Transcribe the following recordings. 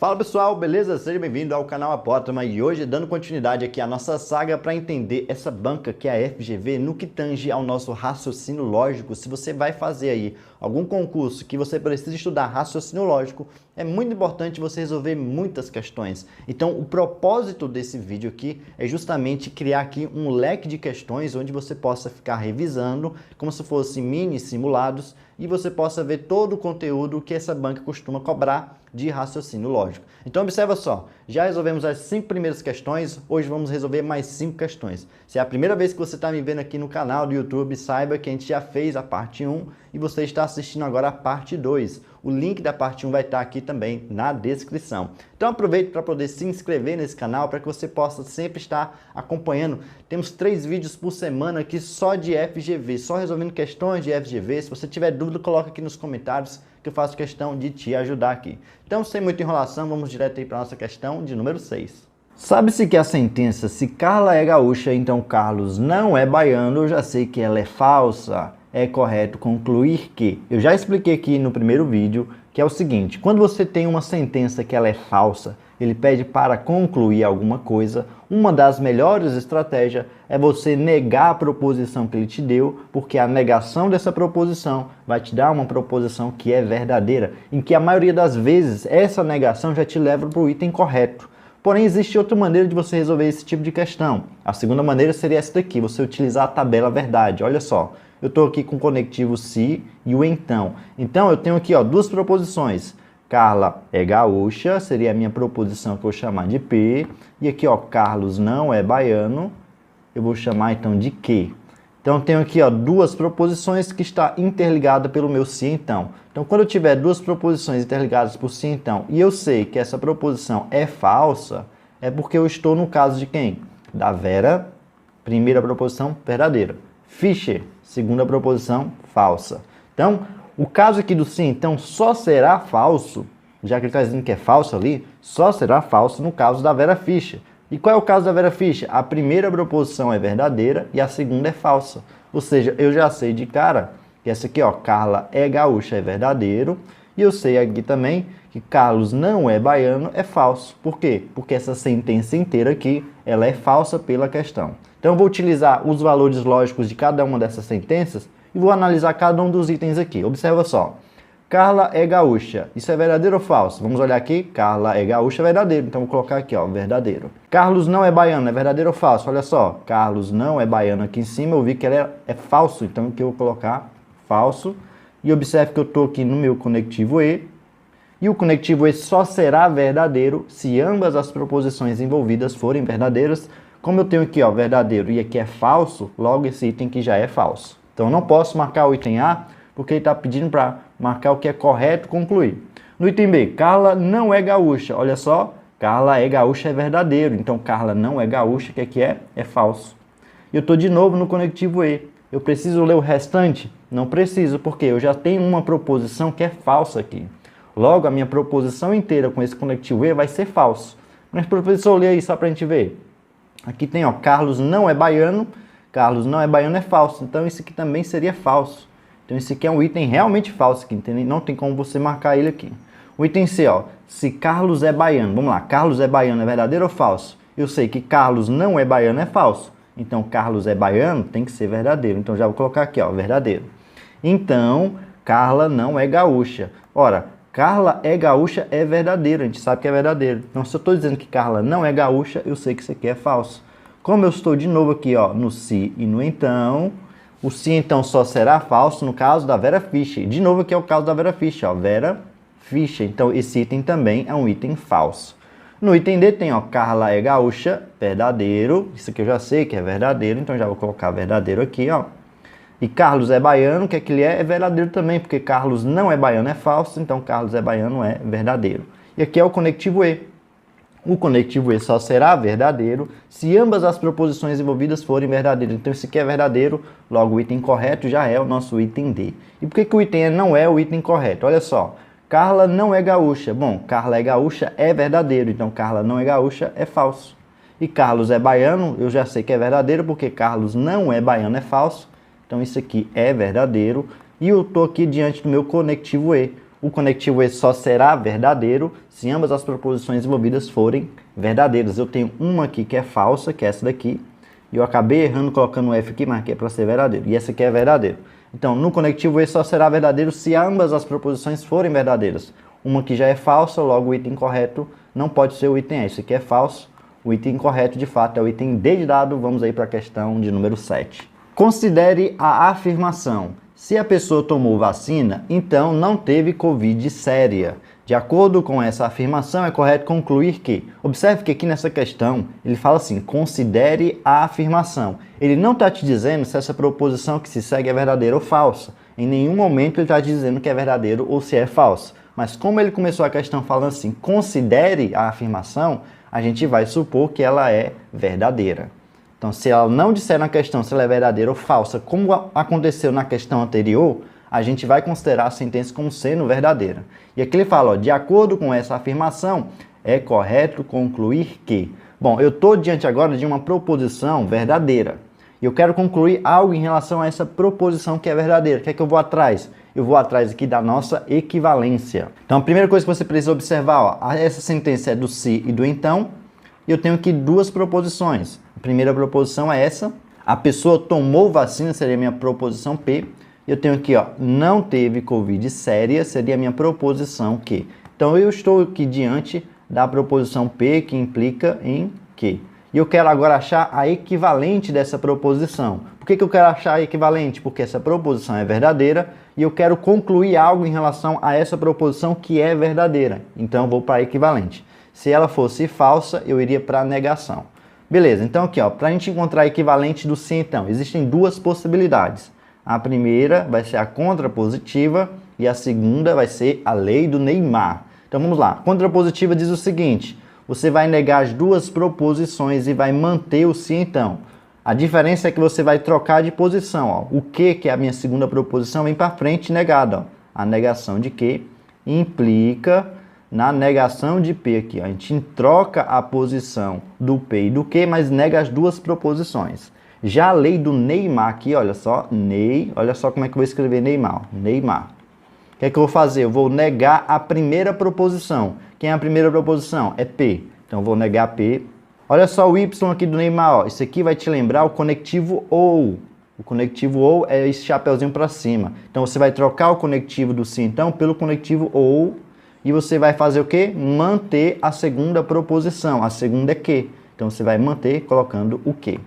Fala pessoal, beleza? Seja bem-vindo ao canal Apótoma e hoje dando continuidade aqui à nossa saga para entender essa banca que é a FGV no que tange ao nosso raciocínio lógico. Se você vai fazer aí algum concurso que você precisa estudar raciocínio lógico, é muito importante você resolver muitas questões. Então o propósito desse vídeo aqui é justamente criar aqui um leque de questões onde você possa ficar revisando como se fossem mini simulados e você possa ver todo o conteúdo que essa banca costuma cobrar de raciocínio lógico. Então observa só, já resolvemos as 5 primeiras questões, hoje vamos resolver mais 5 questões. Se é a primeira vez que você está me vendo aqui no canal do YouTube, saiba que a gente já fez a parte 1 e você está assistindo agora a parte 2. O link da parte 1 vai estar aqui também na descrição. Então aproveite para poder se inscrever nesse canal para que você possa sempre estar acompanhando. Temos 3 vídeos por semana aqui só de FGV, só resolvendo questões de FGV. Se você tiver dúvida, coloca aqui nos comentários que eu faço questão de te ajudar aqui. Então, sem muita enrolação, vamos direto aí para a nossa questão de número 6. Sabe-se que a sentença "se Carla é gaúcha, então Carlos não é baiano", eu já sei que ela é falsa. É correto concluir que... Eu já expliquei aqui no primeiro vídeo que é o seguinte: quando você tem uma sentença que ela é falsa, ele pede para concluir alguma coisa, uma das melhores estratégias é você negar a proposição que ele te deu, porque a negação dessa proposição vai te dar uma proposição que é verdadeira, em que a maioria das vezes essa negação já te leva para o item correto. Porém, existe outra maneira de você resolver esse tipo de questão. A segunda maneira seria essa daqui, você utilizar a tabela verdade. Olha só, eu estou aqui com o conectivo se e o então. Então, eu tenho aqui duas proposições. Carla é gaúcha, seria a minha proposição que eu vou chamar de P. E aqui, Carlos não é baiano, eu vou chamar então de Q. Então, eu tenho aqui duas proposições que está interligada pelo meu se então. Então, quando eu tiver duas proposições interligadas por se então, e eu sei que essa proposição é falsa, é porque eu estou no caso de quem? Da Vera, primeira proposição, verdadeira. Fischer, segunda proposição, falsa. Então, o caso aqui do sim, então, só será falso, já que ele está dizendo que é falso ali, só será falso no caso da Vera Fischer. E qual é o caso da Vera Fischer? A primeira proposição é verdadeira e a segunda é falsa. Ou seja, eu já sei de cara que essa aqui, Carla é gaúcha, é verdadeiro. E eu sei aqui também que Carlos não é baiano, é falso. Por quê? Porque essa sentença inteira aqui, ela é falsa pela questão. Então eu vou utilizar os valores lógicos de cada uma dessas sentenças e vou analisar cada um dos itens aqui. Observa só. Carla é gaúcha. Isso é verdadeiro ou falso? Vamos olhar aqui. Carla é gaúcha, é verdadeiro. Então, vou colocar aqui, verdadeiro. Carlos não é baiano. É verdadeiro ou falso? Olha só. Carlos não é baiano aqui em cima. Eu vi que ele é falso. Então, aqui eu vou colocar falso. E observe que eu estou aqui no meu conectivo E. E o conectivo E só será verdadeiro se ambas as proposições envolvidas forem verdadeiras. Como eu tenho aqui, verdadeiro e aqui é falso, logo esse item aqui já é falso. Então, eu não posso marcar o item A, porque ele está pedindo para marcar o que é correto, concluir. No item B, Carla não é gaúcha. Olha só, Carla é gaúcha, é verdadeiro. Então, Carla não é gaúcha, que aqui é falso. E eu estou de novo no conectivo E. Eu preciso ler o restante? Não preciso, porque eu já tenho uma proposição que é falsa aqui. Logo, a minha proposição inteira com esse conectivo E vai ser falso. Mas, professor, lê aí só para a gente ver. Aqui tem, Carlos não é baiano. Carlos não é baiano é falso. Então, isso aqui também seria falso. Então, esse aqui é um item realmente falso, aqui, entendeu? Não tem como você marcar ele aqui. O item C, se Carlos é baiano. Vamos lá, Carlos é baiano, é verdadeiro ou falso? Eu sei que Carlos não é baiano, é falso. Então, Carlos é baiano, tem que ser verdadeiro. Então, já vou colocar aqui, verdadeiro. Então, Carla não é gaúcha. Ora, Carla é gaúcha, é verdadeiro. A gente sabe que é verdadeiro. Então, se eu estou dizendo que Carla não é gaúcha, eu sei que isso aqui é falso. Como eu estou de novo aqui, no se e no então... O se, então, só será falso no caso da Vera Fischer. De novo, aqui é o caso da Vera Fischer, Vera Fischer. Então, esse item também é um item falso. No item D tem, Carla é gaúcha, verdadeiro. Isso aqui eu já sei que é verdadeiro, então já vou colocar verdadeiro aqui, E Carlos é baiano, o que é que ele é? É verdadeiro também, porque Carlos não é baiano, é falso. Então, Carlos é baiano, é verdadeiro. E aqui é o conectivo E. O conectivo E só será verdadeiro se ambas as proposições envolvidas forem verdadeiras. Então, esse aqui é verdadeiro, logo o item correto já é o nosso item D. E por que o item E não é o item correto? Olha só, Carla não é gaúcha. Bom, Carla é gaúcha é verdadeiro, então Carla não é gaúcha é falso. E Carlos é baiano, eu já sei que é verdadeiro, porque Carlos não é baiano é falso. Então, isso aqui é verdadeiro. E eu estou aqui diante do meu conectivo E. o conectivo E só será verdadeiro se ambas as proposições envolvidas forem verdadeiras. Eu tenho uma aqui que é falsa, que é essa daqui, e eu acabei errando colocando o F aqui, mas aqui é para ser verdadeiro, e essa aqui é verdadeiro. Então, no conectivo E só será verdadeiro se ambas as proposições forem verdadeiras. Uma que já é falsa, logo o item correto não pode ser o item E. Esse aqui é falso, o item correto de fato é o item D de dado. Vamos aí para a questão de número 7. Considere a afirmação: se a pessoa tomou vacina, então não teve Covid séria. De acordo com essa afirmação, é correto concluir que... Observe que aqui nessa questão, ele fala assim, considere a afirmação. Ele não está te dizendo se essa proposição que se segue é verdadeira ou falsa. Em nenhum momento ele está dizendo que é verdadeiro ou se é falso. Mas como ele começou a questão falando assim, considere a afirmação, a gente vai supor que ela é verdadeira. Então, se ela não disser na questão se ela é verdadeira ou falsa, como aconteceu na questão anterior, a gente vai considerar a sentença como sendo verdadeira. E aqui ele fala, ó, de acordo com essa afirmação, é correto concluir que... Bom, eu estou diante agora de uma proposição verdadeira. E eu quero concluir algo em relação a essa proposição que é verdadeira. O que é que eu vou atrás? Eu vou atrás aqui da nossa equivalência. Então, a primeira coisa que você precisa observar, ó, essa sentença é do se e do então. E eu tenho aqui duas proposições. A primeira proposição é essa. A pessoa tomou vacina, seria a minha proposição P. Eu tenho aqui, ó, não teve Covid séria, seria a minha proposição Q. Então, eu estou aqui diante da proposição P, que implica em Q. E eu quero agora achar a equivalente dessa proposição. Por que eu quero achar a equivalente? Porque essa proposição é verdadeira e eu quero concluir algo em relação a essa proposição que é verdadeira. Então, eu vou para a equivalente. Se ela fosse falsa, eu iria para a negação. Beleza, então aqui, para a gente encontrar a equivalente do se então, existem duas possibilidades. A primeira vai ser a contrapositiva e a segunda vai ser a lei do Neymar. Então vamos lá. A contrapositiva diz o seguinte: você vai negar as duas proposições e vai manter o se então. A diferença é que você vai trocar de posição. Ó. O que é a minha segunda proposição, vem para frente negada. Ó. A negação de que implica na negação de P aqui. Ó. A gente troca a posição do P e do Q, mas nega as duas proposições. Já a lei do Neymar aqui, olha só, olha só como é que eu vou escrever Neymar. Neymar. O que é que eu vou fazer? Eu vou negar a primeira proposição. Quem é a primeira proposição? É P. Então eu vou negar P. Olha só o Y aqui do Neymar, ó. Isso aqui vai te lembrar o conectivo OU. O conectivo OU é esse chapeuzinho para cima. Então você vai trocar o conectivo do se então pelo conectivo OU e você vai fazer o quê? Manter a segunda proposição. A segunda é que. Então você vai manter colocando o que.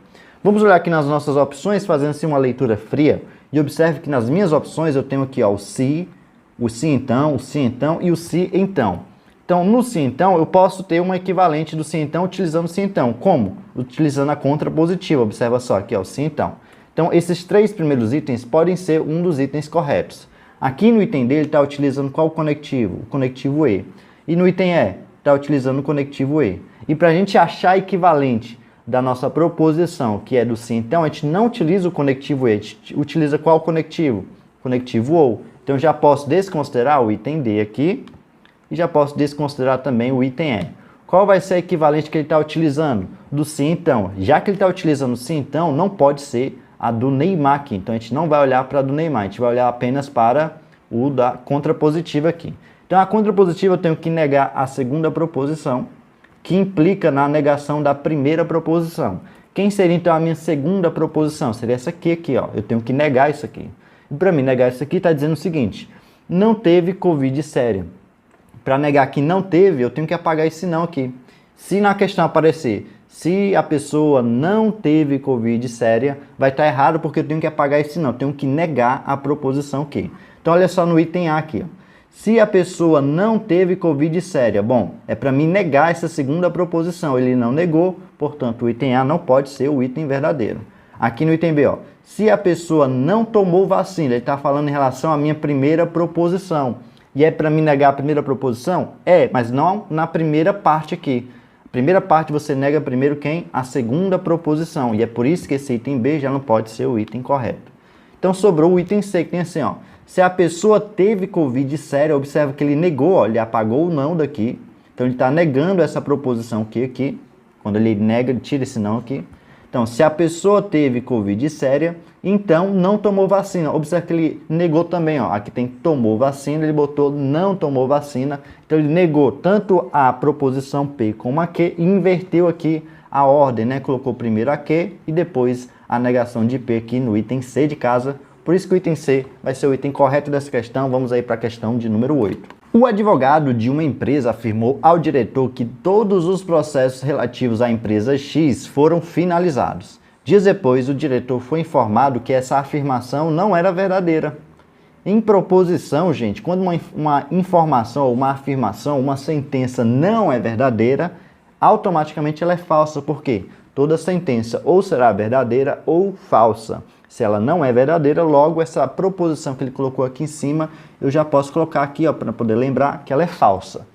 Vamos olhar aqui nas nossas opções, fazendo assim uma leitura fria, e observe que nas minhas opções eu tenho aqui, ó, o se então e o se então. Então, no se então, eu posso ter uma equivalente do se então utilizando o se então. Como? Utilizando a contrapositiva. Observa só aqui, ó, o se então. Então, esses três primeiros itens podem ser um dos itens corretos. Aqui no item D, ele está utilizando qual conectivo? O conectivo E. E no item E, está utilizando o conectivo E. E para a gente achar a equivalente da nossa proposição, que é do se então, a gente não utiliza o conectivo E, a gente utiliza qual conectivo? Conectivo OU. Então, já posso desconsiderar o item D aqui e já posso desconsiderar também o item E. Qual vai ser a equivalente que ele está utilizando? Do se então. Já que ele está utilizando o se então, não pode ser a do Neymar aqui. Então, a gente não vai olhar para a do Neymar, a gente vai olhar apenas para o da contrapositiva aqui. Então, a contrapositiva eu tenho que negar a segunda proposição, que implica na negação da primeira proposição. Quem seria, então, a minha segunda proposição? Seria essa aqui, ó. Eu tenho que negar isso aqui. E para mim negar isso aqui, está dizendo o seguinte: não teve Covid séria. Para negar que não teve, eu tenho que apagar esse não aqui. Se na questão aparecer, se a pessoa não teve Covid séria, vai estar errado porque eu tenho que apagar esse não. Eu tenho que negar a proposição aqui. Então, olha só no item A aqui, ó. Se a pessoa não teve Covid séria, bom, é para mim negar essa segunda proposição. Ele não negou, portanto, o item A não pode ser o item verdadeiro. Aqui no item B, ó, se a pessoa não tomou vacina, ele está falando em relação à minha primeira proposição. E é para mim negar a primeira proposição? É, mas não na primeira parte aqui. A primeira parte você nega primeiro quem? A segunda proposição. E é por isso que esse item B já não pode ser o item correto. Então sobrou o item C, que tem assim, ó. Se a pessoa teve Covid séria, observa que ele negou, ó, ele apagou o não daqui. Então ele está negando essa proposição aqui. Quando ele nega, ele tira esse não aqui. Então, se a pessoa teve Covid séria, então não tomou vacina. Observe que ele negou também, ó. Aqui tem tomou vacina, ele botou não tomou vacina. Então, ele negou tanto a proposição P como a Q e inverteu aqui a ordem, né? Colocou primeiro a Q e depois a negação de P aqui no item C de casa. Por isso que o item C vai ser o item correto dessa questão. Vamos aí para a questão de número 8. O advogado de uma empresa afirmou ao diretor que todos os processos relativos à empresa X foram finalizados. Dias depois, o diretor foi informado que essa afirmação não era verdadeira. Em proposição, gente, quando uma informação, uma afirmação, uma sentença não é verdadeira, automaticamente ela é falsa. Por quê? Toda sentença ou será verdadeira ou falsa. Se ela não é verdadeira, logo essa proposição que ele colocou aqui em cima, eu já posso colocar aqui para poder lembrar que ela é falsa.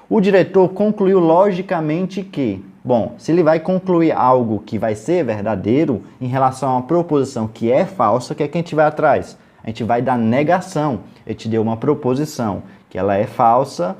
O diretor concluiu logicamente que, bom, se ele vai concluir algo que vai ser verdadeiro em relação a uma proposição que é falsa, o que é que a gente vai atrás? A gente vai dar negação. Ele te deu uma proposição que ela é falsa,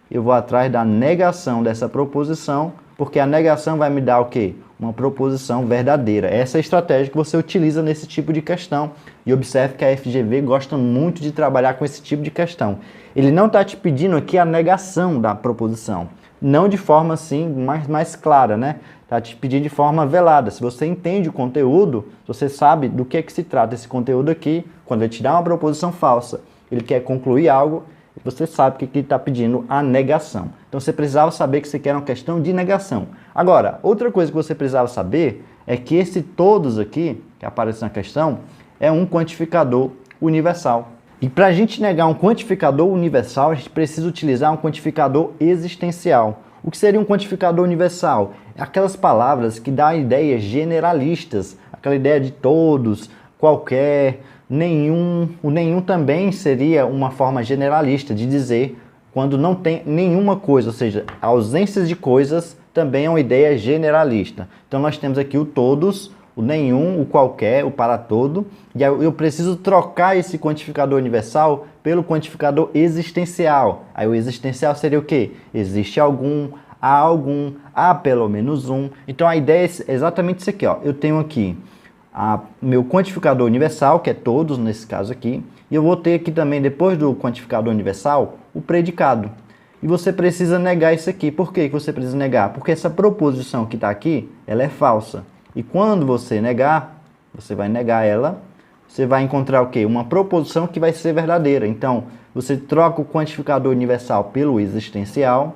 eu vou atrás da negação dessa proposição, porque a negação vai me dar o quê? Uma proposição verdadeira. Essa é a estratégia que você utiliza nesse tipo de questão. E observe que a FGV gosta muito de trabalhar com esse tipo de questão. Ele não está te pedindo aqui a negação da proposição. Não de forma assim mais clara, né? Está te pedindo de forma velada. Se você entende o conteúdo, você sabe do que é que se trata esse conteúdo aqui. Quando ele te dá uma proposição falsa, ele quer concluir algo, você sabe que ele está pedindo a negação. Então você precisava saber que isso aqui era uma questão de negação. Agora, outra coisa que você precisava saber é que esse todos aqui, que aparece na questão, é um quantificador universal. E para a gente negar um quantificador universal, a gente precisa utilizar um quantificador existencial. O que seria um quantificador universal? Aquelas palavras que dão ideias generalistas, aquela ideia de todos, qualquer, nenhum. O nenhum também seria uma forma generalista de dizer quando não tem nenhuma coisa, ou seja, ausências de coisas também é uma ideia generalista. Então nós temos aqui o todos, o nenhum, o qualquer, o para todo, e eu preciso trocar esse quantificador universal pelo quantificador existencial. Aí o existencial seria o quê? Existe algum, há pelo menos um. Então a ideia é exatamente isso aqui, ó. Eu tenho aqui meu quantificador universal, que é todos nesse caso aqui, e eu vou ter aqui também, depois do quantificador universal, o predicado. E você precisa negar isso aqui. Por que você precisa negar? Porque essa proposição que está aqui, ela é falsa. E quando você negar, você vai negar ela, você vai encontrar o quê? Uma proposição que vai ser verdadeira. Então, você troca o quantificador universal pelo existencial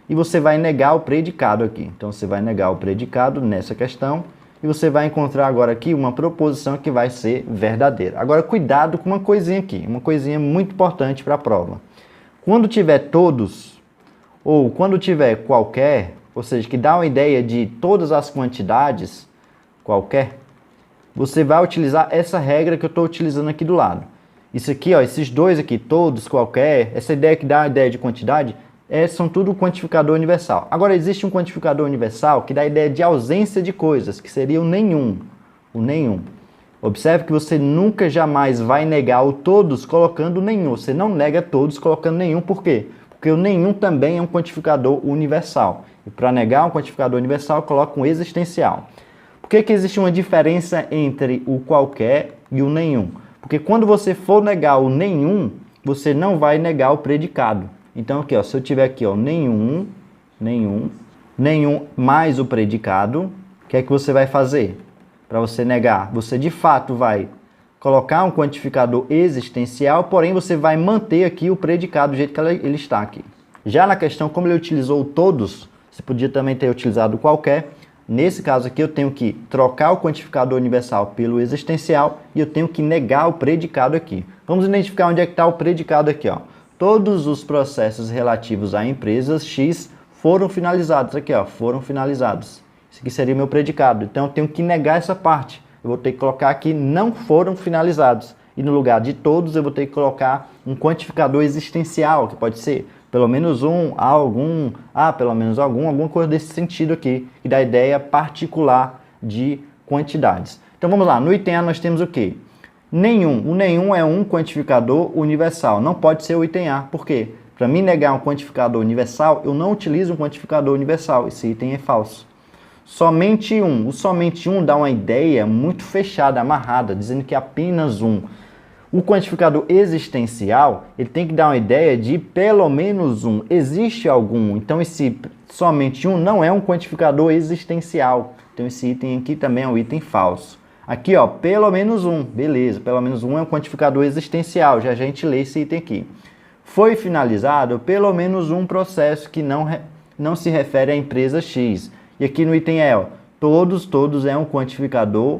e você vai negar o predicado aqui. Então, você vai negar o predicado nessa questão e você vai encontrar agora aqui uma proposição que vai ser verdadeira. Agora, cuidado com uma coisinha aqui, uma coisinha muito importante para a prova. Quando tiver todos, ou quando tiver qualquer, ou seja, que dá uma ideia de todas as quantidades, qualquer, você vai utilizar essa regra que eu estou utilizando aqui do lado. Isso aqui, ó, esses dois aqui, todos, qualquer, essa ideia que dá a ideia de quantidade, são tudo quantificador universal. Agora, existe um quantificador universal que dá a ideia de ausência de coisas, que seria o nenhum. O nenhum. Observe que você nunca jamais vai negar o todos colocando nenhum. Você não nega todos colocando nenhum. Por quê? Porque o nenhum também é um quantificador universal. E para negar um quantificador universal, eu coloco um existencial. Por que existe uma diferença entre o qualquer e o nenhum? Porque quando você for negar o nenhum, você não vai negar o predicado. Então, aqui, ó, se eu tiver aqui, ó, nenhum mais o predicado, o que é que você vai fazer? Para você negar, você de fato vai colocar um quantificador existencial, porém você vai manter aqui o predicado do jeito que ele está aqui. Já na questão, como ele utilizou todos, você podia também ter utilizado qualquer. Nesse caso aqui, eu tenho que trocar o quantificador universal pelo existencial e eu tenho que negar o predicado aqui. Vamos identificar onde é que está o predicado aqui, ó. Todos os processos relativos a empresas X foram finalizados. Aqui, ó, foram finalizados. Isso aqui seria o meu predicado. Então, eu tenho que negar essa parte. Eu vou ter que colocar aqui não foram finalizados. E no lugar de todos, eu vou ter que colocar um quantificador existencial, que pode ser pelo menos um, algum, pelo menos alguma coisa desse sentido aqui. E da ideia particular de quantidades. Então, vamos lá. No item A, nós temos o quê? Nenhum. O nenhum é um quantificador universal. Não pode ser o item A. Por quê? Para mim negar um quantificador universal, eu não utilizo um quantificador universal. Esse item é falso. Somente um. O somente um dá uma ideia muito fechada, amarrada, dizendo que é apenas um. O quantificador existencial, ele tem que dar uma ideia de pelo menos um. Existe algum. Então, esse somente um não é um quantificador existencial. Então, esse item aqui também é um item falso. Aqui, ó, pelo menos um. Beleza, pelo menos um é um quantificador existencial. Já a gente lê esse item aqui. Foi finalizado pelo menos um processo que não se refere à empresa X. E aqui no item E, ó, todos é um quantificador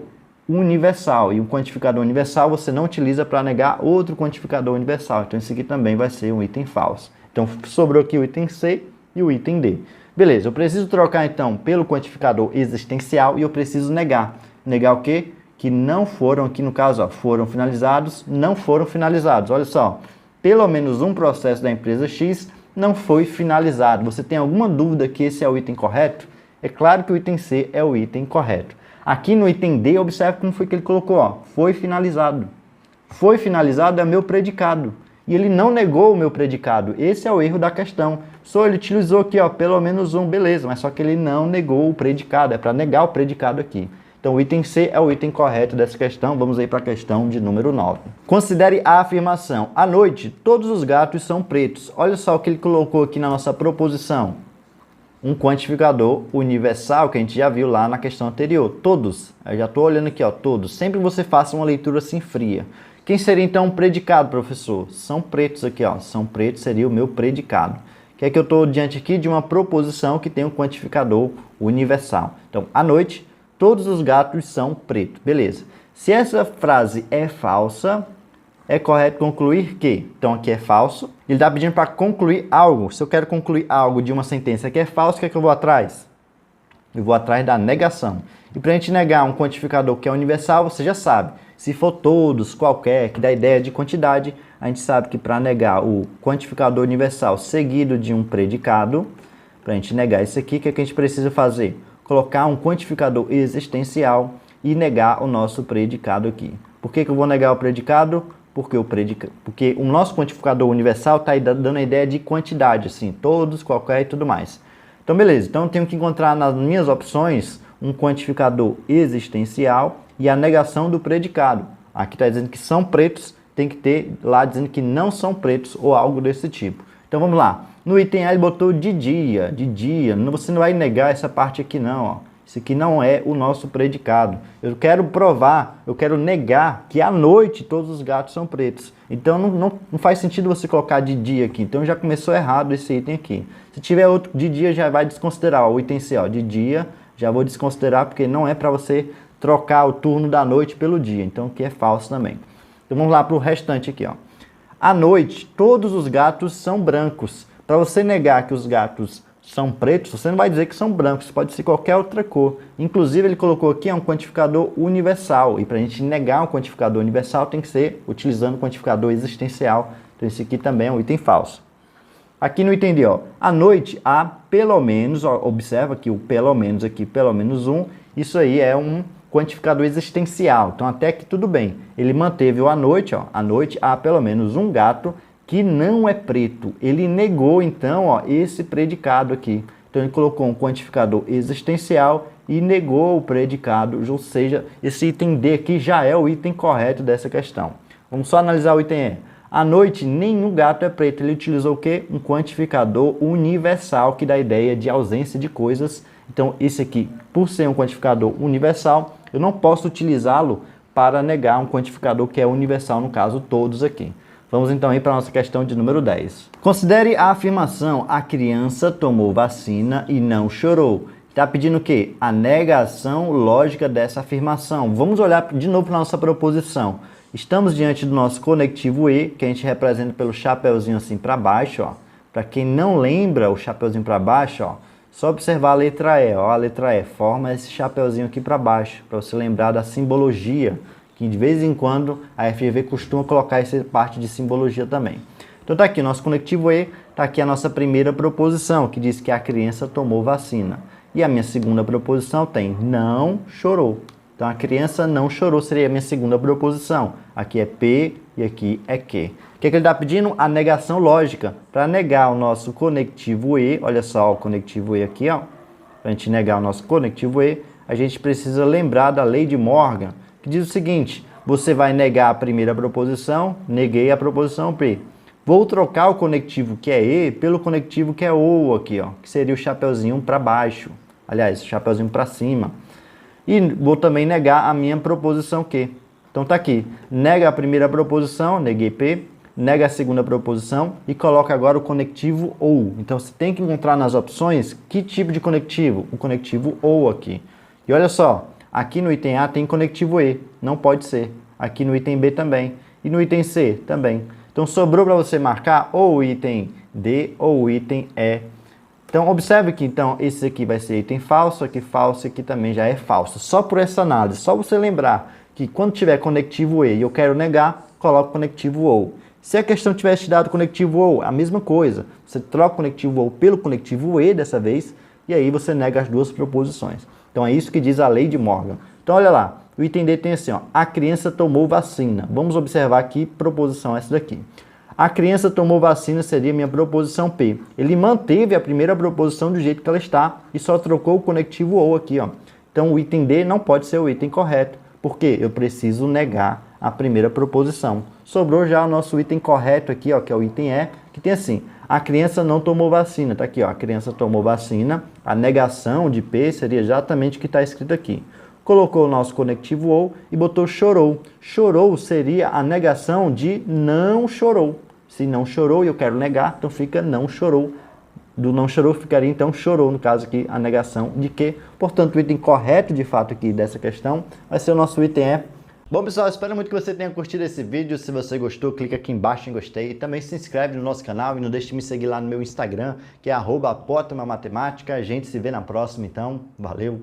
universal. E um quantificador universal você não utiliza para negar outro quantificador universal. Então, esse aqui também vai ser um item falso. Então, sobrou aqui o item C e o item D. Beleza, eu preciso trocar, então, pelo quantificador existencial e eu preciso negar. Negar o quê? Que não foram, aqui no caso, ó, foram finalizados, não foram finalizados. Olha só, pelo menos um processo da empresa X não foi finalizado. Você tem alguma dúvida que esse é o item correto? É claro que o item C é o item correto. Aqui no item D, observe como foi que ele colocou, ó, foi finalizado. Foi finalizado é meu predicado. E ele não negou o meu predicado. Esse é o erro da questão. Só ele utilizou aqui, ó, pelo menos um, beleza, mas só que ele não negou o predicado. É para negar o predicado aqui. Então, o item C é o item correto dessa questão. Vamos aí para a questão de número 9. Considere a afirmação. À noite, todos os gatos são pretos. Olha só o que ele colocou aqui na nossa proposição. Um quantificador universal que a gente já viu lá na questão anterior. Todos. Eu já estou olhando aqui, ó, todos. Sempre você faça uma leitura assim fria. Quem seria então um predicado, professor? São pretos aqui, ó. São pretos seria o meu predicado. Que é que eu estou diante aqui de uma proposição que tem um quantificador universal. Então, à noite, todos os gatos são pretos. Beleza. Se essa frase é falsa, é correto concluir que. Então, aqui é falso. Ele está pedindo para concluir algo. Se eu quero concluir algo de uma sentença que é falsa, o que é que eu vou atrás? Eu vou atrás da negação. E para a gente negar um quantificador que é universal, você já sabe. Se for todos, qualquer, que dá ideia de quantidade, a gente sabe que para negar o quantificador universal seguido de um predicado, para a gente negar isso aqui, o que é que a gente precisa fazer? Colocar um quantificador existencial e negar o nosso predicado aqui. Por que eu vou negar o predicado? Porque o nosso quantificador universal está dando a ideia de quantidade, assim, todos, qualquer e tudo mais. Então, beleza. Então, eu tenho que encontrar nas minhas opções um quantificador existencial e a negação do predicado. Aqui está dizendo que são pretos, tem que ter lá dizendo que não são pretos ou algo desse tipo. Então, vamos lá. No item A, ele botou de dia. Você não vai negar essa parte aqui, não, ó. Isso aqui não é o nosso predicado. Eu quero provar, eu quero negar que à noite todos os gatos são pretos. Então não faz sentido você colocar de dia aqui. Então já começou errado esse item aqui. Se tiver outro de dia, já vai desconsiderar. Ó, o item C, ó, de dia, já vou desconsiderar porque não é para você trocar o turno da noite pelo dia. Então aqui é falso também. Então vamos lá para o restante aqui, ó. À noite, todos os gatos são brancos. Para você negar que os gatos são pretos, você não vai dizer que são brancos, pode ser qualquer outra cor. Inclusive, ele colocou aqui um quantificador universal. E para a gente negar um quantificador universal, tem que ser utilizando o quantificador existencial. Então, esse aqui também é um item falso. Aqui no item D, ó, à noite há pelo menos, ó, observa que o pelo menos aqui, pelo menos um, isso aí é um quantificador existencial. Então, até que tudo bem. Ele manteve o à noite, ó, à noite há pelo menos um gato que não é preto. Ele negou, então, ó, esse predicado aqui. Então, ele colocou um quantificador existencial e negou o predicado, ou seja, esse item D aqui já é o item correto dessa questão. Vamos só analisar o item E. À noite, nenhum gato é preto. Ele utilizou o quê? Um quantificador universal, que dá a ideia de ausência de coisas. Então, esse aqui, por ser um quantificador universal, eu não posso utilizá-lo para negar um quantificador que é universal, no caso, todos aqui. Vamos então aí para a nossa questão de número 10. Considere a afirmação: a criança tomou vacina e não chorou. Está pedindo o quê? A negação lógica dessa afirmação. Vamos olhar de novo para a nossa proposição. Estamos diante do nosso conectivo E, que a gente representa pelo chapeuzinho assim para baixo, ó. Para quem não lembra o chapeuzinho para baixo, ó, só observar a letra E, ó. A letra E forma esse chapeuzinho aqui para baixo, para você lembrar da simbologia, que de vez em quando a FGV costuma colocar essa parte de simbologia também. Então tá aqui, nosso conectivo E, tá aqui a nossa primeira proposição, que diz que a criança tomou vacina. E a minha segunda proposição tem não chorou. Então a criança não chorou seria a minha segunda proposição. Aqui é P e aqui é Q. O que é que ele está pedindo? A negação lógica. Para negar o nosso conectivo E, olha só o conectivo E aqui, ó. para a gente negar o nosso conectivo E, a gente precisa lembrar da lei de Morgan, que diz o seguinte: você vai negar a primeira proposição, neguei a proposição P. Vou trocar o conectivo que é E pelo conectivo que é OU aqui, ó, que seria o chapeuzinho para baixo. Aliás, o chapeuzinho para cima. E vou também negar a minha proposição Q. Então tá aqui, nega a primeira proposição, neguei P, nega a segunda proposição e coloca agora o conectivo OU. Então você tem que encontrar nas opções que tipo de conectivo? O conectivo OU aqui. E olha só, aqui no item A tem conectivo E, não pode ser. Aqui no item B também. E no item C também. Então sobrou para você marcar ou o item D ou o item E. Então observe que então esse aqui vai ser item falso, aqui também já é falso. Só por essa análise, só você lembrar que quando tiver conectivo E e eu quero negar, coloco conectivo OU. Se a questão tivesse te dado conectivo OU, a mesma coisa. Você troca o conectivo OU pelo conectivo E dessa vez e aí você nega as duas proposições. Então é isso que diz a lei de Morgan. Então olha lá. O item D tem assim, ó, a criança tomou vacina. Vamos observar que proposição é essa daqui. A criança tomou vacina seria minha proposição P. Ele manteve a primeira proposição do jeito que ela está e só trocou o conectivo OU aqui, ó. Então o item D não pode ser o item correto, porque eu preciso negar a primeira proposição. Sobrou já o nosso item correto aqui, ó, que é o item E, que tem assim, a criança não tomou vacina. Tá aqui, ó, a criança tomou vacina. A negação de P seria exatamente o que está escrito aqui. Colocou o nosso conectivo OU e botou chorou. Chorou seria a negação de não chorou. Se não chorou e eu quero negar, então fica não chorou. Do não chorou ficaria então chorou, no caso aqui a negação de que. Portanto, o item correto de fato aqui dessa questão vai ser o nosso item E. Bom pessoal, espero muito que você tenha curtido esse vídeo. Se você gostou, clica aqui embaixo em gostei. E também se inscreve no nosso canal e não deixe de me seguir lá no meu Instagram, que é @apotamamatemática. A gente se vê na próxima então. Valeu!